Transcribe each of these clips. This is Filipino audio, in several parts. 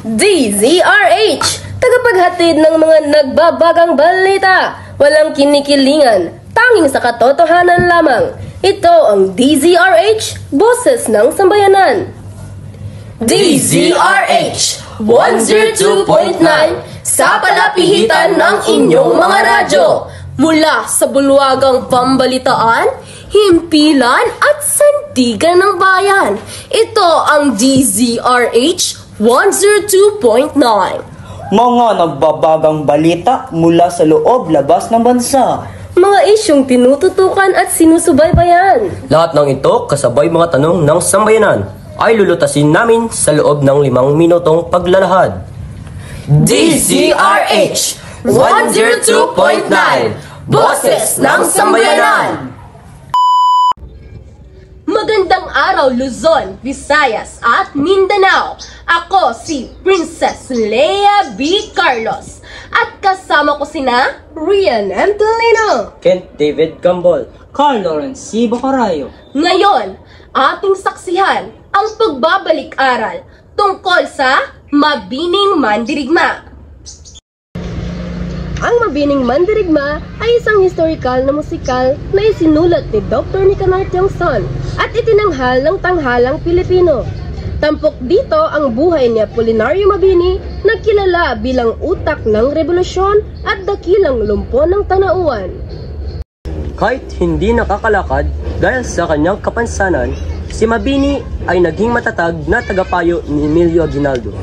DZRH, tagapaghatid ng mga nagbabagang balita, walang kinikilingan, tanging sa katotohanan lamang. Ito ang DZRH, Boses ng Sambayanan. DZRH 102.9 sa palapihitan ng inyong mga radyo. Mula sa bulwagang pambalitaan, himpilan at sandigan ng bayan. Ito ang DZRH 102.9. Mga nagbabagang balita mula sa loob labas ng bansa. Mga isyong tinututukan at sinusubaybayan. Lahat ng ito kasabay mga tanong ng sambayanan ay lulutasin namin sa loob ng 5 minutong paglalahad. DZRH 102.9 Boses ng Sambayanan. Magandang araw Luzon, Visayas at Mindanao. Ako si Princess Leia B. Carlos at kasama ko sina Rian M. Tolino, Kent David Gambol, Carl Lawrence C. Bacarayo. Ngayon, ating saksihan ang pagbabalik-aral tungkol sa Mabining Mandirigma. Ang Mabining Mandirigma ay isang historical na musikal na isinulat ni Dr. Nicanor Tiongson at itinanghal ng tanghalang Pilipino. Tampok dito ang buhay ni Apolinario Mabini na kilala bilang utak ng revolusyon at dakilang lumpo ng Tanauan. Kahit hindi nakakalakad dahil sa kanyang kapansanan, si Mabini ay naging matatag na tagapayo ni Emilio Aguinaldo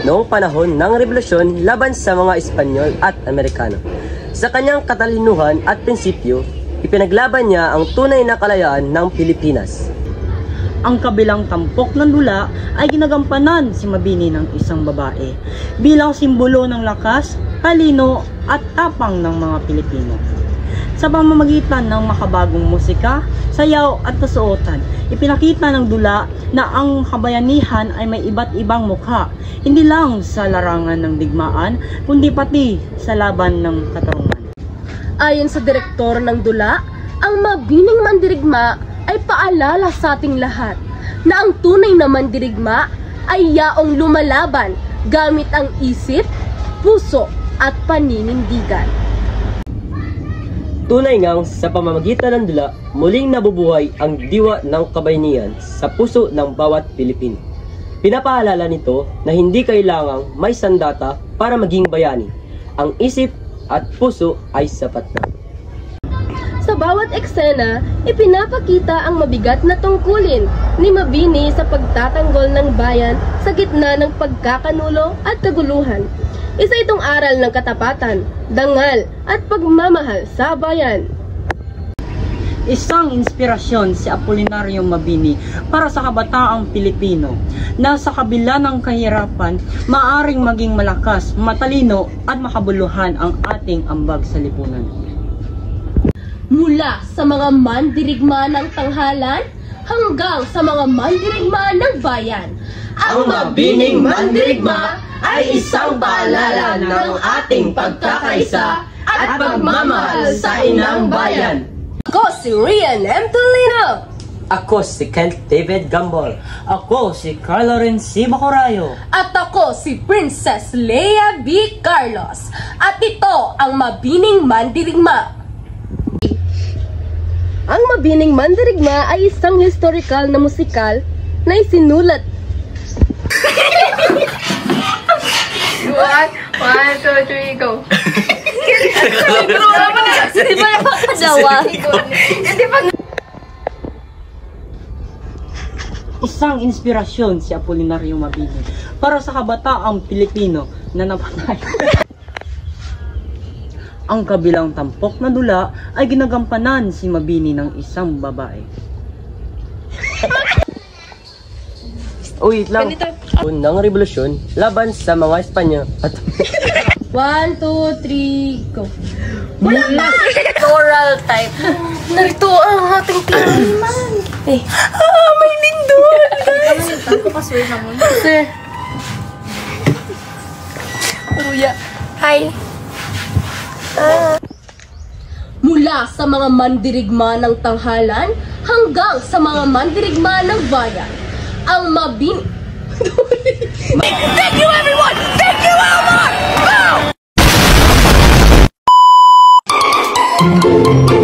noong panahon ng revolusyon laban sa mga Espanyol at Amerikano. Sa kanyang katalinuhan at prinsipyo, ipinaglaban niya ang tunay na kalayaan ng Pilipinas. Ang kabilang tampok ng dula ay ginagampanan si Mabini ng isang babae bilang simbolo ng lakas, talino at tapang ng mga Pilipino. Sa pamamagitan ng makabagong musika, sayaw at kasuotan, ipinakita ng dula na ang kabayanihan ay may iba't ibang mukha, hindi lang sa larangan ng digmaan, kundi pati sa laban ng katarungan. Ayon sa direktor ng dula, ang Mabining Mandirigma ay paalala sa ating lahat na ang tunay na mandirigma ay yaong lumalaban gamit ang isip, puso at paninindigan. Tunay ngang sa pamamagitan ng dula, muling nabubuhay ang diwa ng kabayanihan sa puso ng bawat Pilipino. Pinapaalala nito na hindi kailangang may sandata para maging bayani. Ang isip at puso ay sapat na. Sa bawat eksena, ipinapakita ang mabigat na tungkulin ni Mabini sa pagtatanggol ng bayan sa gitna ng pagkakanulo at kaguluhan. Isa itong aral ng katapatan, dangal at pagmamahal sa bayan. Isang inspirasyon si Apolinario Mabini para sa kabataang Pilipino na sa kabila ng kahirapan, maaring maging malakas, matalino at makabuluhan ang ating ambag sa lipunan. Mula sa mga mandirigma ng tanghalan hanggang sa mga mandirigma ng bayan, Ang Mabining Mandirigma ay isang paalala ng ating pagkakaisa at pagmamahal sa inang bayan. Ako si Rian M. Tolino. Ako si Kent David Gambol. Ako si Carl Lawrence C. Bacarayo. At ako si Princess Leia B. Carlos. At ito ang Mabining Mandirigma. Ang Mabining Mandirigma ay isang historical na musikal na isinulat. One, two, three, go. Hindi ba yung pagkadawa? Isang inspirasyon si Apolinario Mabini para sa kabataang Pilipino na napatay. Ang kabilang tampok na dula ay ginagampanan si Mabini ng isang babae. Wait lang. Unang revolusyon laban sa mga Espanyol at 1, 2, 3, go. Wala pa! Oral type. Narito ang ating tinaman. Eh. May lindol, guys. Ako pasway na mo. Sir. Kuya. Hi. Mula sa mga mandirigma ng tanghalan hanggang sa mga mandirigma ng bayan, ang Mabini... Thank you everyone! Thank